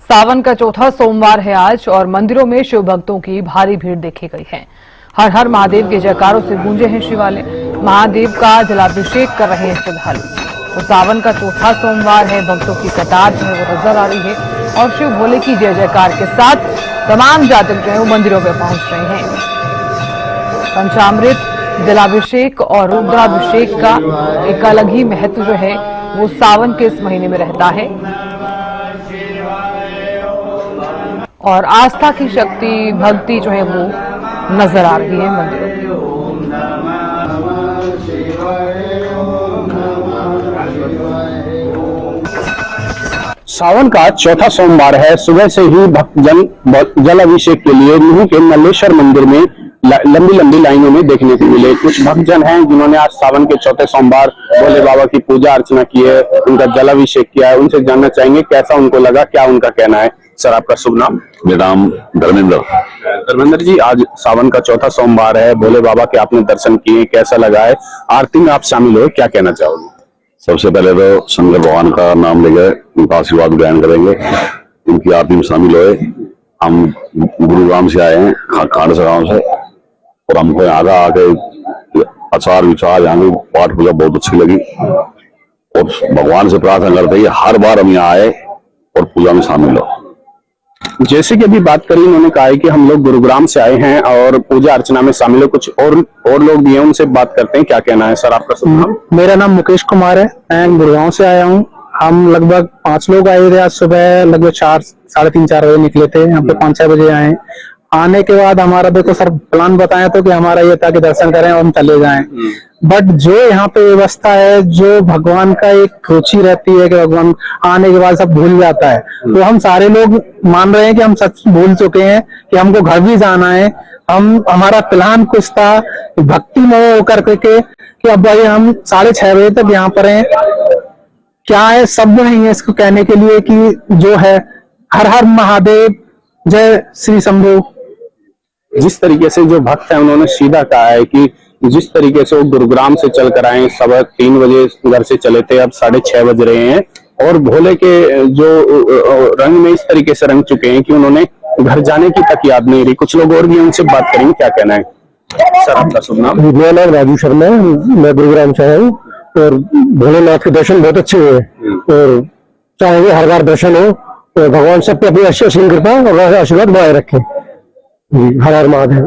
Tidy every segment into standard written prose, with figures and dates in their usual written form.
सावन का चौथा सोमवार है आज और मंदिरों में शिव भक्तों की भारी भीड़ देखी गई है। हर हर महादेव के जयकारों से गूंजे हैं शिवालय। महादेव का जलाभिषेक कर रहे हैं श्रद्धालु। तो सावन का चौथा सोमवार है, भक्तों की कतार जो है वो नजर आ रही है और शिव भोले की जय जयकार के साथ तमाम जातक जो है वो मंदिरों में पहुंच रहे हैं। पंचामृत, जलाभिषेक और रुद्राभिषेक का एक अलग ही महत्व जो है वो सावन के इस महीने में रहता है और आस्था की शक्ति, भक्ति जो है वो नजर आ रही है मंदिरों में। सावन का चौथा सोमवार है। सुबह से ही भक्तजन जल अभिषेक के लिए नुहू के मल्लेश्वर मंदिर में लंबी लंबी लाइनों में देखने को मिले। कुछ भक्तजन हैं जिन्होंने आज सावन के चौथे सोमवार भोले बाबा की पूजा अर्चना की है, उनका जल अभिषेक किया है। उनसे जानना चाहेंगे कैसा उनको लगा, क्या उनका कहना है। सर, आपका शुभ नाम? मेरा नाम धर्मेंद्र। धर्मेंद्र जी, आज सावन का चौथा सोमवार है, भोले बाबा के आपने दर्शन किए, कैसा लगा है? आरती में आप शामिल हुए, क्या कहना चाहोगे? सबसे पहले तो शंकर भगवान का नाम लेकर उनका आशीर्वाद ग्रहण करेंगे, उनकी आरती में शामिल हुए। हम गुरुग्राम से आए हैं, खांडसा गांव से, और हमको यहाँ का आके आचार विचार, यहाँ की पाठ पूजा बहुत अच्छी लगी और भगवान से प्रार्थना करते हैं हर बार हम यहाँ आए और पूजा में शामिल हो। जैसे कि अभी बात करी, उन्होंने कहा है कि हम लोग गुरुग्राम से आए हैं और पूजा अर्चना में शामिल है। कुछ और लोग भी हैं, उनसे बात करते हैं, क्या कहना है। सर, आपका शुभ नाम? मेरा नाम मुकेश कुमार है, मैं गुरुग्राम से आया हूँ। हम लगभग 5 लोग आए थे। आज सुबह लगभग 3:30-4 बजे निकले थे, यहाँ पे 5-6 बजे आए। आने के बाद हमारा देखो सर प्लान बताया तो कि हमारा ये था कि दर्शन करें और हम चले जाएं। बट जो यहाँ पे व्यवस्था है, जो भगवान का एक रुचि रहती है कि भगवान आने के बाद सब भूल जाता है, तो हम सारे लोग मान रहे हैं कि हम सच भूल चुके हैं कि हमको घर भी जाना है। हमारा प्लान कुछ था भक्ति में होकर के कि अब भाई हम 6:30 बजे तक यहाँ पर हैं। क्या है, शब्द नहीं है इसको कहने के लिए कि जो है हर हर महादेव, जय श्री शंभू। जिस तरीके से जो भक्त है उन्होंने सीधा कहा है कि जिस तरीके से वो गुरुग्राम से चल कर आए, 3:15 बजे घर से चले थे, अब 6:30 बज रहे हैं और भोले के जो रंग में इस तरीके से रंग चुके हैं कि उन्होंने घर जाने की तक याद नहीं रही। कुछ लोग और भी उनसे बात करेंगे, क्या कहना है। सर, आपका शुभ नाम? मेरा नाम राजू शर्मा है, मैं गुरुग्राम से आया हूँ और भोलेनाथ के दर्शन बहुत अच्छे हुए और चाहेंगे हर बार दर्शन हो और भगवान सब पे अपनी असीम कृपा और आशीर्वाद बनाए रखे। हर हर महादेव।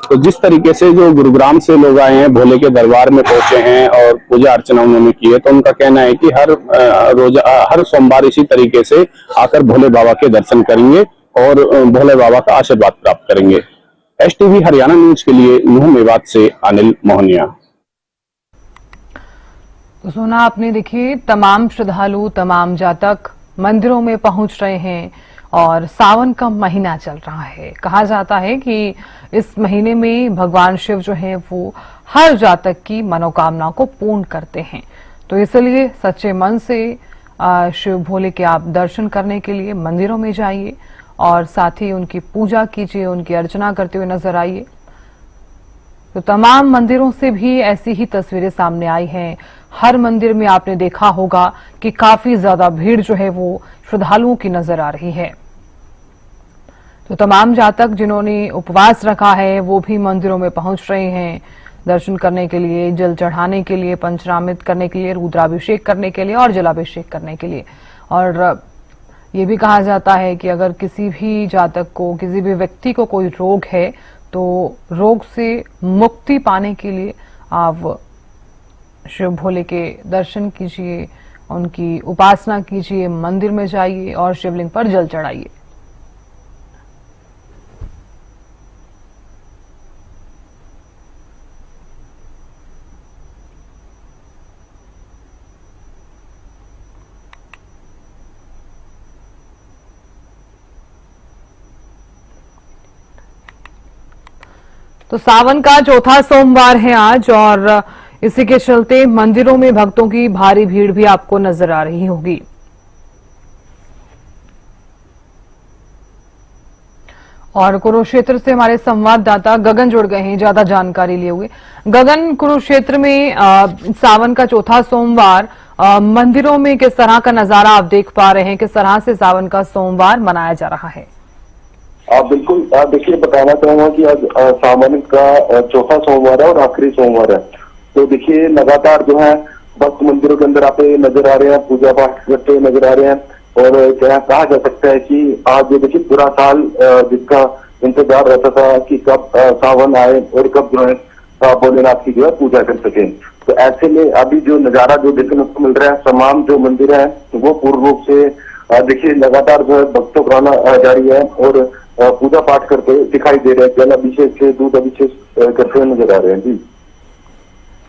तो जिस तरीके से जो गुरुग्राम से लोग आए हैं, भोले के दरबार में पहुंचे हैं और पूजा अर्चना उन्होंने की है, तो उनका कहना है कि हर सोमवार इसी तरीके से आकर भोले बाबा के दर्शन करेंगे और भोले बाबा का आशीर्वाद प्राप्त करेंगे। STV हरियाणा न्यूज के लिए नुहू मेवात से अनिल मोहनिया। तो सुना आपने, देखिए तमाम श्रद्धालु, तमाम जातक मंदिरों में पहुंच रहे हैं और सावन का महीना चल रहा है। कहा जाता है कि इस महीने में भगवान शिव जो है वो हर जातक की मनोकामना को पूर्ण करते हैं। तो इसलिए सच्चे मन से शिव भोले के आप दर्शन करने के लिए मंदिरों में जाइए और साथ ही उनकी पूजा कीजिए, उनकी अर्चना करते हुए नजर आइए। तो तमाम मंदिरों से भी ऐसी ही तस्वीरें सामने आई हैं। हर मंदिर में आपने देखा होगा कि काफी ज्यादा भीड़ जो है वो श्रद्धालुओं की नजर आ रही है। तो तमाम जातक जिन्होंने उपवास रखा है वो भी मंदिरों में पहुंच रहे हैं दर्शन करने के लिए, जल चढ़ाने के लिए, पंचामृत करने के लिए, रुद्राभिषेक करने के लिए और जलाभिषेक करने के लिए। और ये भी कहा जाता है कि अगर किसी भी जातक को, किसी भी व्यक्ति को कोई रोग है तो रोग से मुक्ति पाने के लिए आप शिव भोले के दर्शन कीजिए, उनकी उपासना कीजिए, मंदिर में जाइए और शिवलिंग पर जल चढ़ाइए। तो सावन का चौथा सोमवार है आज और इसी के चलते मंदिरों में भक्तों की भारी भीड़ भी आपको नजर आ रही होगी। और कुरुक्षेत्र से हमारे संवाददाता गगन जुड़ गए हैं ज्यादा जानकारी लिए हुए। गगन, कुरुक्षेत्र में सावन का चौथा सोमवार मंदिरों में किस तरह का नजारा आप देख पा रहे हैं, किस तरह से सावन का सोमवार मनाया जा रहा है? बिल्कुल। देखिए, बताना चाहूंगा कि आज सावन का चौथा सोमवार है और आखिरी सोमवार है। तो देखिए, लगातार जो है भक्त मंदिरों के अंदर आते नजर आ रहे हैं, पूजा पाठ करते हुए नजर आ रहे हैं। और क्या कहा जा सकता है कि आज देखिए पूरा साल जिसका इंतजार रहता था कि कब सावन आए और कब जो है भोलेनाथ की जो है पूजा कर सके। तो ऐसे में अभी जो नजारा जो देखने को मिल रहा है, तमाम जो मंदिर है वो पूर्ण रूप से देखिए लगातार जो है भक्तों का आना जारी है और पूजा पाठ करते दिखाई दे रहे हैं। जल अभिषेक से दूध अभिषेक करते हुए नजर आ रहे हैं। जी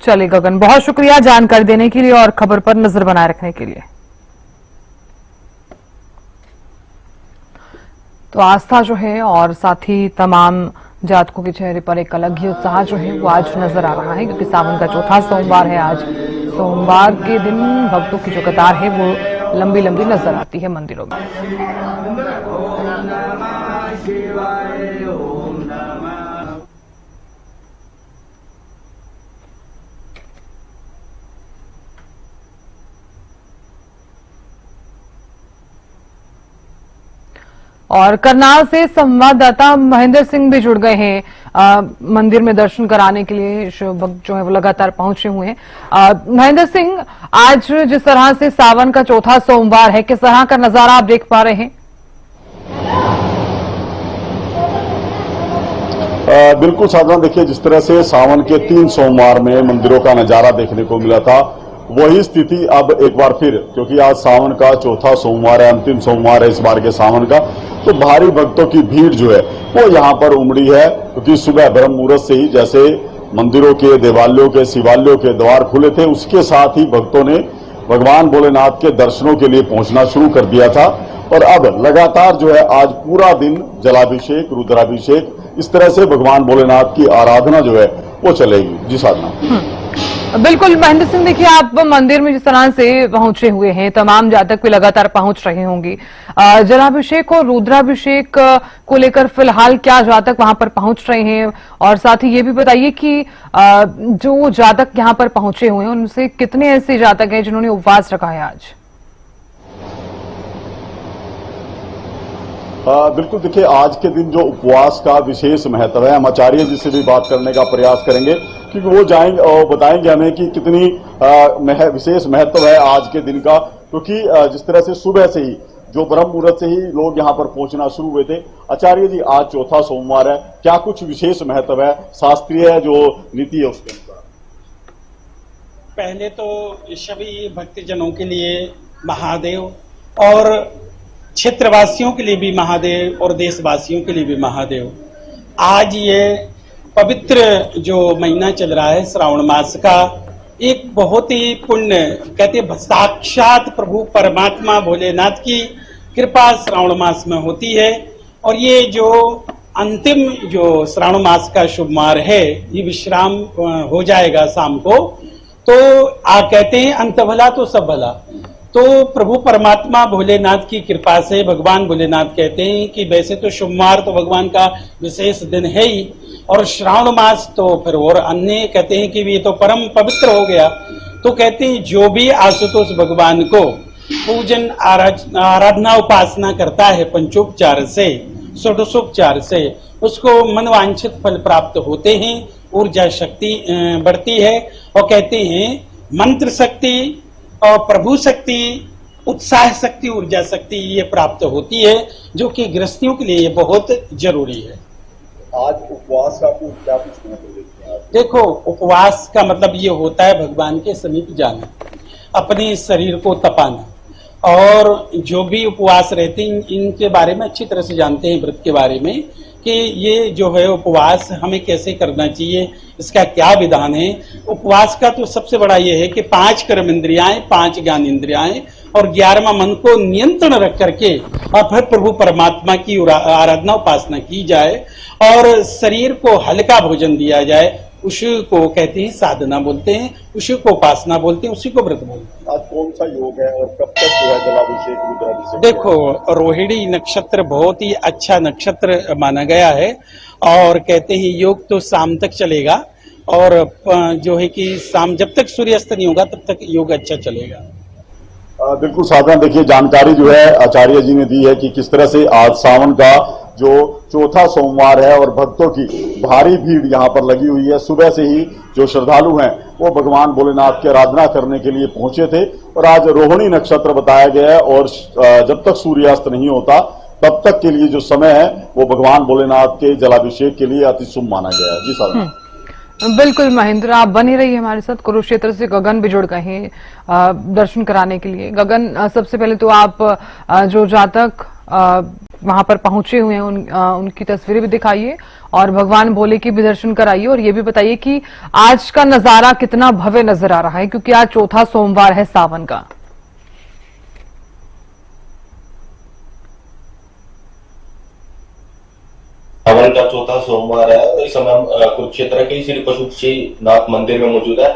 चलिए गगन, बहुत शुक्रिया जानकारी देने के लिए और खबर पर नजर बनाए रखने के लिए। तो आस्था जो है और साथ ही तमाम जातकों के चेहरे पर एक अलग ही उत्साह जो है वो आज नजर आ रहा है, क्योंकि सावन का चौथा सोमवार है। आज सोमवार के दिन भक्तों की जो कतार है वो लंबी लंबी नजर आती है मंदिरों में। और करनाल से संवाददाता महेंद्र सिंह भी जुड़ गए हैं मंदिर में दर्शन कराने के लिए। शिव भक्त जो है वो लगातार पहुंचे हुए हैं। महेंद्र सिंह, आज जिस तरह से सावन का चौथा सोमवार है, किस तरह का नजारा आप देख पा रहे हैं? बिल्कुल साधना, देखिए जिस तरह से सावन के 3 सोमवार में मंदिरों का नजारा देखने को मिला था, वही स्थिति अब एक बार फिर, क्योंकि आज सावन का चौथा सोमवार है, अंतिम सोमवार है इस बार के सावन का, तो भारी भक्तों की भीड़ जो है वो यहाँ पर उमड़ी है। क्योंकि सुबह ब्रह्म मुहूर्त से ही जैसे मंदिरों के, देवालयों के, शिवालयों के द्वार खुले थे, उसके साथ ही भक्तों ने भगवान भोलेनाथ के दर्शनों के लिए पहुंचना शुरू कर दिया था। और अब लगातार जो है आज पूरा दिन जलाभिषेक, रुद्राभिषेक, इस तरह से भगवान भोलेनाथ की आराधना जो है वो चलेगी। जी साधना। बिल्कुल महेंद्र सिंह, देखिए आप मंदिर में जिस तरह से पहुंचे हुए हैं, तमाम जातक भी लगातार पहुंच रहे होंगे। जलाभिषेक और रुद्राभिषेक को लेकर फिलहाल क्या जातक वहां पर पहुंच रहे हैं? और साथ ही ये भी बताइए कि जो जातक यहां पर पहुंचे हुए हैं उनसे कितने ऐसे जातक हैं जिन्होंने उपवास रखा है आज? बिल्कुल, देखिए आज के दिन जो उपवास का विशेष महत्व है, हम आचार्य जी से भी बात करने का प्रयास करेंगे, क्योंकि वो जाएंगे और बताएंगे हमें कि कितनी विशेष महत्व है आज के दिन का। क्योंकि जिस तरह से सुबह से ही जो ब्रह्म मुहूर्त से ही लोग यहाँ पर पहुंचना शुरू हुए थे। आचार्य जी, आज चौथा सोमवार है, क्या कुछ विशेष महत्व है, शास्त्रीय जो नीति है उसके अनुसार? पहले तो सभी भक्तजनों के लिए महादेव और क्षेत्रवासियों के लिए भी महादेव और देशवासियों के लिए भी महादेव, आज ये पवित्र जो महीना चल रहा है श्रावण मास का, एक बहुत ही पुण्य, कहते हैं साक्षात प्रभु परमात्मा भोलेनाथ की कृपा श्रावण मास में होती है। और ये जो अंतिम जो श्रावण मास का शुभवार है, ये विश्राम हो जाएगा शाम को। तो कहते हैं अंत भला तो सब भला। तो प्रभु परमात्मा भोलेनाथ की कृपा से भगवान भोलेनाथ कहते हैं कि वैसे तो सोमवार तो भगवान का विशेष दिन है ही, और श्रावण मास तो फिर और अन्य कहते हैं कि ये तो परम पवित्र हो गया। तो कहते हैं जो भी आशुतोष भगवान को पूजन आराधना उपासना करता है पंचोपचार से, षोडशोपचार से, उसको मनवांछित फल प्राप्त होते हैं, ऊर्जा शक्ति बढ़ती है। और कहते हैं मंत्र शक्ति और प्रभु शक्ति, उत्साह शक्ति, ऊर्जा शक्ति ये प्राप्त होती है, जो कि गृहस्थियों के लिए बहुत जरूरी है। आज उपवास का क्या कुछ मतलब है? देखो, उपवास का मतलब ये होता है भगवान के समीप जाना, अपने शरीर को तपाना। और जो भी उपवास रहते हैं इनके बारे में अच्छी तरह से जानते हैं, व्रत के बारे में, कि ये जो है उपवास हमें कैसे करना चाहिए, इसका क्या विधान है। उपवास का तो सबसे बड़ा ये है कि 5 कर्म इंद्रियाएं, 5 ज्ञान इंद्रियाएं और 11वां मन को नियंत्रण रख करके और फिर प्रभु परमात्मा की आराधना उपासना की जाए और शरीर को हल्का भोजन दिया जाए। उसी को कहते हैं साधना बोलते हैं, उसी को उपासना बोलते हैं, उसी को व्रत बोलते हैं। आज कौन सा योग है और कब तक जो है जलाभिषेक रुद्राभिषेक? देखो, रोहिणी नक्षत्र बहुत ही अच्छा नक्षत्र माना गया है और कहते हैं योग तो शाम तक चलेगा, और जो है कि शाम जब तक सूर्यास्त नहीं होगा तब तक योग अच्छा चलेगा। बिल्कुल साधना, देखिए जानकारी जो है आचार्य जी ने दी है कि किस तरह से आज सावन का जो चौथा सोमवार है और भक्तों की भारी भीड़ यहाँ पर लगी हुई है। सुबह से ही जो श्रद्धालु हैं वो भगवान भोलेनाथ की आराधना करने के लिए पहुंचे थे और आज रोहिणी नक्षत्र बताया गया है और जब तक सूर्यास्त नहीं होता तब तक के लिए जो समय है वो भगवान भोलेनाथ के जलाभिषेक के लिए अति शुभ माना गया है। जी साधना। बिल्कुल महेंद्र, आप बने रहिए हमारे साथ। कुरुक्षेत्र से गगन भी जुड़ गए हैं दर्शन कराने के लिए। गगन, सबसे पहले तो आप जो जातक वहां पर पहुंचे हुए हैं उनकी तस्वीरें भी दिखाइए और भगवान भोले की भी दर्शन कराइए और ये भी बताइए कि आज का नजारा कितना भव्य नजर आ रहा है, क्योंकि आज चौथा सोमवार है सावन का। सावन का चौथा सोमवार है और इस समय हम कुरुक्षेत्र के श्री पशुपतिनाथ मंदिर में मौजूद है।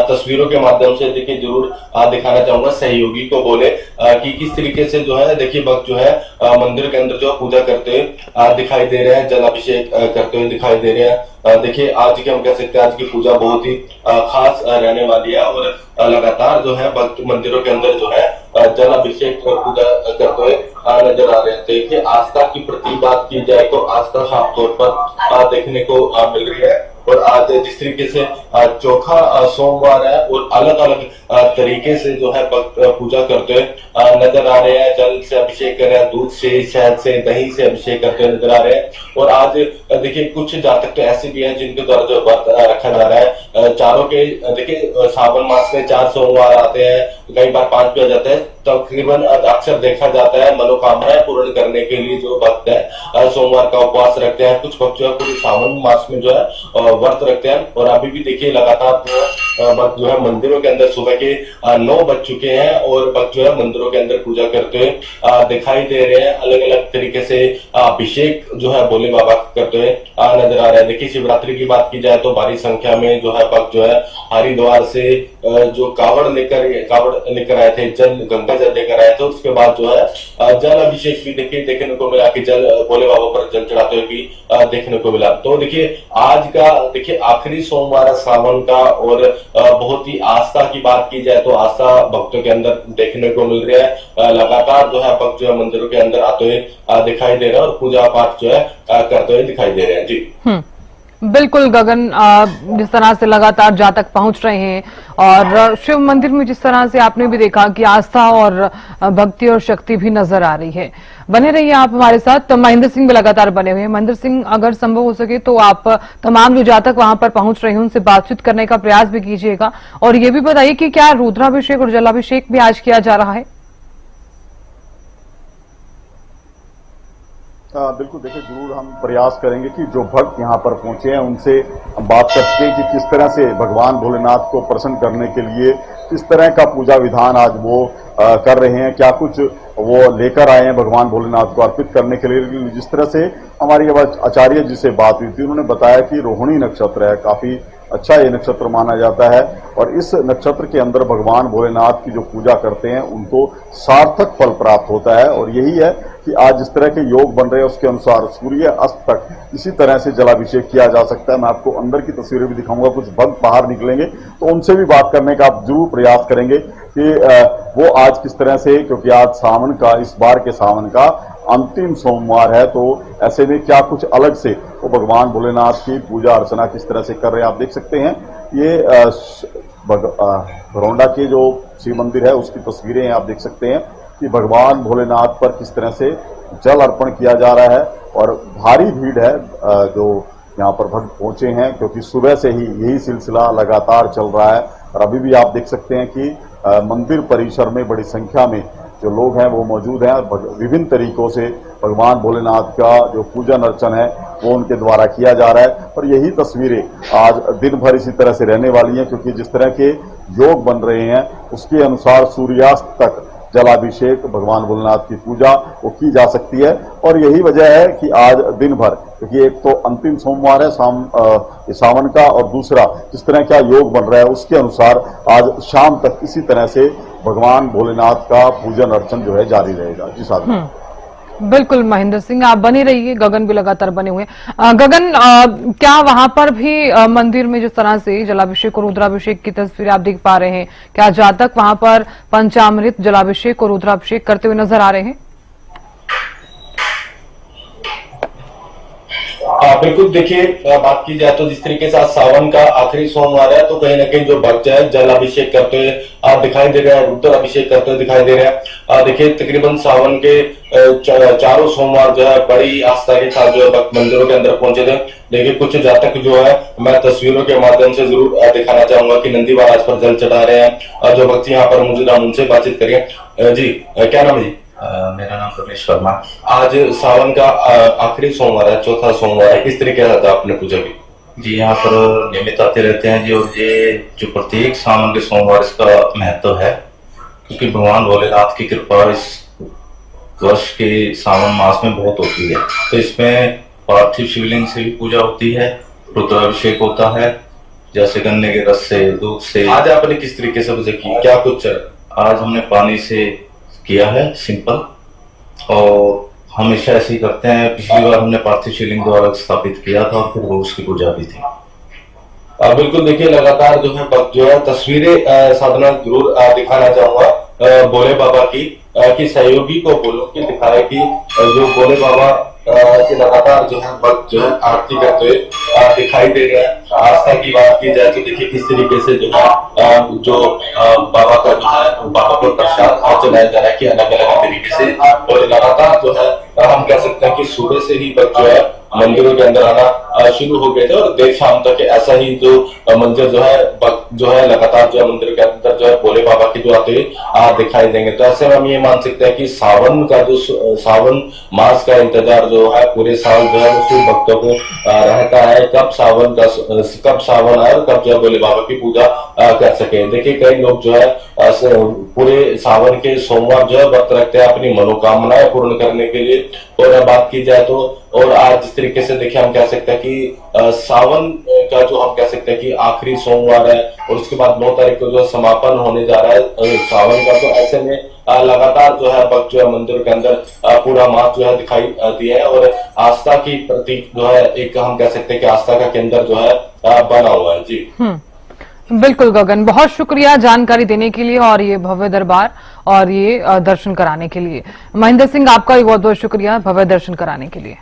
तस्वीरों के माध्यम से देखिए जरूर दिखाना चाहूंगा सहयोगी को बोले कि किस तरीके से जो है देखिए भक्त जो है मंदिर के अंदर जो पूजा करते हुए दिखाई दे रहे हैं, जलाभिषेक करते हुए दिखाई दे रहे हैं। देखिए आज की हम कह सकते हैं आज की पूजा बहुत ही खास रहने वाली है और लगातार जो है भक्त मंदिरों के अंदर जो है जलाभिषेक और पूजा करते हुए नजर आ रहे हैं। देखिए आस्था की प्रति बात की जाए तो आस्था साफ तौर पर देखने को मिल रही है और आज जिस तरीके से चौथा सोमवार है और अलग अलग तरीके से जो है भक्त पूजा करते हुए नजर आ रहे हैं। जल से अभिषेक कर रहे हैं, दूध से, शहद से, दही से अभिषेक करते हुए नजर आ रहे हैं। और आज देखिए कुछ जातक तो ऐसे भी हैं जिनके द्वारा जो व्रत रखा जा रहा है। चारों के देखिए सावन मास में 4 सोमवार आते हैं, कई बार 5 भी आ जाते हैं। तकरीबन अक्सर देखा जाता है मनोकामनाएं पूर्ण करने के लिए जो भक्त है सोमवार का उपवास रखते हैं। कुछ भक्त जो है पूरे सावन मास में जो है व्रत रखते हैं और अभी भी देखिए लगातार भक्त जो है मंदिरों के अंदर सुबह के 9 बज चुके हैं और भक्त जो है मंदिरों के अंदर पूजा करते हुए दिखाई दे रहे हैं। अलग अलग तरीके से अभिषेक जो है भोले बाबा करते हुए नजर आ रहे हैं। देखिए शिवरात्रि की बात की जाए तो भारी संख्या में जो है भक्त जो है हरिद्वार से जो कावड़ लेकर आए थे, गंगा जल लेकर आए थे, उसके बाद जो है जल अभिषेक भी देखने को मिला कि जल भोले बाबा पर जल चढ़ाते हुए भी देखने को मिला। तो देखिए आज का देखिए आखिरी सोमवार है सावन का और बहुत ही आस्था की बात की जाए तो आस्था भक्तों के अंदर देखने को मिल रही है। लगातार जो है भक्त जो है मंदिरों के अंदर आते हुए दिखाई दे रहे हैं और पूजा पाठ जो है करते हुए दिखाई दे रहे हैं। जी बिल्कुल गगन, जिस तरह से लगातार जातक पहुंच रहे हैं और शिव मंदिर में जिस तरह से आपने भी देखा कि आस्था और भक्ति और शक्ति भी नजर आ रही है। बने रहिए आप हमारे साथ। तो महेंद्र सिंह भी लगातार बने हुए हैं। महेंद्र सिंह, अगर संभव हो सके तो आप तमाम जो जातक वहां पर पहुंच रहे हैं उनसे बातचीत करने का प्रयास भी कीजिएगा और ये भी बताइए कि क्या रुद्राभिषेक और जलाभिषेक भी आज किया जा रहा है? बिल्कुल, देखिए जरूर हम प्रयास करेंगे कि जो भक्त यहाँ पर पहुंचे हैं उनसे बात कर सकें कि किस तरह से भगवान भोलेनाथ को प्रसन्न करने के लिए किस तरह का पूजा विधान आज वो कर रहे हैं, क्या कुछ वो लेकर आए हैं भगवान भोलेनाथ को अर्पित करने के लिए। जिस तरह से हमारी आचार्य जी से बात हुई थी, उन्होंने बताया कि रोहिणी नक्षत्र है, काफी अच्छा ये नक्षत्र माना जाता है और इस नक्षत्र के अंदर भगवान भोलेनाथ की जो पूजा करते हैं उनको सार्थक फल प्राप्त होता है। और यही है कि आज जिस तरह के योग बन रहे हैं उसके अनुसार सूर्य अस्त तक इसी तरह से जलाभिषेक किया जा सकता है। मैं आपको अंदर की तस्वीरें भी दिखाऊंगा, कुछ भक्त बाहर निकलेंगे तो उनसे भी बात करने का आप जरूर प्रयास करेंगे कि वो आज किस तरह से, क्योंकि आज सावन का, इस बार के सावन का अंतिम सोमवार है, तो ऐसे में क्या कुछ अलग से वो भगवान भोलेनाथ की पूजा अर्चना किस तरह से कर रहे हैं आप देख सकते हैं। ये बरौंडा के जो शिव मंदिर है उसकी तस्वीरें हैं, आप देख सकते हैं कि भगवान भोलेनाथ पर किस तरह से जल अर्पण किया जा रहा है और भारी भीड़ है जो यहाँ पर भक्त पहुंचे हैं, क्योंकि सुबह से ही यही सिलसिला लगातार चल रहा है। और अभी भी आप देख सकते हैं कि मंदिर परिसर में बड़ी संख्या में जो लोग हैं वो मौजूद हैं और विभिन्न तरीकों से भगवान भोलेनाथ का जो पूजन अर्चन है वो उनके द्वारा किया जा रहा है। और यही तस्वीरें आज दिन भर इसी तरह से रहने वाली हैं, क्योंकि जिस तरह के योग बन रहे हैं उसके अनुसार सूर्यास्त तक जलाभिषेक, भगवान भोलेनाथ की पूजा वो की जा सकती है। और यही वजह है कि आज दिन भर, क्योंकि एक तो अंतिम सोमवार है सावन का और दूसरा जिस तरह का योग बन रहा है उसके अनुसार आज शाम तक इसी तरह से भगवान भोलेनाथ का पूजन अर्चन जो है जारी रहेगा। जी साहब। बिल्कुल महेंद्र सिंह, आप बने रहिए, गगन भी लगातार बने हुए हैं। गगन, क्या वहां पर भी मंदिर में जिस तरह से जलाभिषेक और रुद्राभिषेक की तस्वीरें आप देख पा रहे हैं, क्या जातक वहां पर पंचामृत जलाभिषेक और रुद्राभिषेक करते हुए नजर आ रहे हैं? बिल्कुल, देखिए बात की जाए तो जिस तरीके से आज सावन का आखिरी सोमवार है, तो कहीं ना कहीं जो भक्त है जल अभिषेक करते हुए दिखाई दे रहे हैं, रुद्र अभिषेक करते हुए दिखाई दे रहे हैं। देखिए तकरीबन सावन के चारों सोमवार जो है बड़ी आस्था के साथ जो है भक्त मंदिरों के अंदर पहुंचे थे। देखिए कुछ जातक जो है मैं तस्वीरों के माध्यम से जरूर दिखाना चाहूंगा कि नंदी महाराज पर जल चढ़ा रहे हैं। जो भक्त यहाँ पर मौजूद हैं उनसे बातचीत करिए। जी, क्या नाम है जी? मेरा नाम रमेश वर्मा। आज सावन का आखिरी सोमवार है, चौथा सोमवार है, किस तरीके से था आपने पूजा की? जी, यहाँ पर नियमित आते रहते हैं जी, और ये जो प्रत्येक सावन के सोमवार इसका महत्व है, क्योंकि भगवान भोलेनाथ की कृपा इस वर्ष के सावन मास में बहुत होती है। तो इसमें पार्थिव शिवलिंग से भी पूजा होती है, रुद्राभिषेक होता है, जैसे गन्ने के रस से, दूध से। आज आपने किस तरीके से पूजा की, क्या कुछ? आज हमने पानी से किया है सिंपल, और हमेशा ऐसे ही करते हैं। पिछली बार हमने पार्थिव शिवलिंग द्वारा स्थापित किया था और फिर वो उसकी पूजा भी थी। बिल्कुल, देखिए लगातार जो है भक्त जो है तस्वीरें साधना जरूर दिखाना चाहूंगा भोले बाबा की, कि सहयोगी को बोलो कि दिखाए कि जो भोले बाबा के लगातार जो है भक्त जो है आरती करते हुए दिखाई दे रहे हैं। आस्था की बात की जाए तो देखिए किस तरीके से जो है जो बाबा का जो है बाबा को प्रसाद चलाया जा रहा है कि अलग अलग तरीके से, और लगातार जो है हम कह सकते हैं कि सुबह से ही भक्त जो है मंदिरों के अंदर आना शुरू हो गए थे, और देर शाम तक ऐसा ही जो मंदिर जो है भक्त जो है लगातार जो है मंदिर के अंदर जो है भोले बाबा की जो आते हुए दिखाई देंगे। तो ऐसे में हम ये मान सकते हैं कि सावन का जो सावन मास का इंतजार जो है पूरे साल जो है वो भक्तों को रहता है, कब सावन आए और कब जो है भोले बाबा की पूजा कर सके। देखिए कई लोग जो है पूरे सावन के सोमवार जो है व्रत रखते हैं अपनी मनोकामनाएं पूर्ण करने के लिए। और बात की जाए तो, और आज जिस तरीके से देखिए हम कह सकते हैं कि सावन का जो हम कह सकते हैं कि आखिरी सोमवार है, और उसके बाद 9 तारीख को जो समापन होने जा रहा है सावन का। तो ऐसे में लगातार जो है भक्त जो है मंदिर के अंदर पूरा मास जो है दिखाई दिया है, और आस्था की प्रतीक जो है एक हम कह सकते हैं कि आस्था का केंद्र जो है बना हुआ है। जी बिल्कुल गगन, बहुत शुक्रिया जानकारी देने के लिए और ये भव्य दरबार और ये दर्शन कराने के लिए। महेंद्र सिंह, आपका भी बहुत बहुत शुक्रिया भव्य दर्शन कराने के लिए।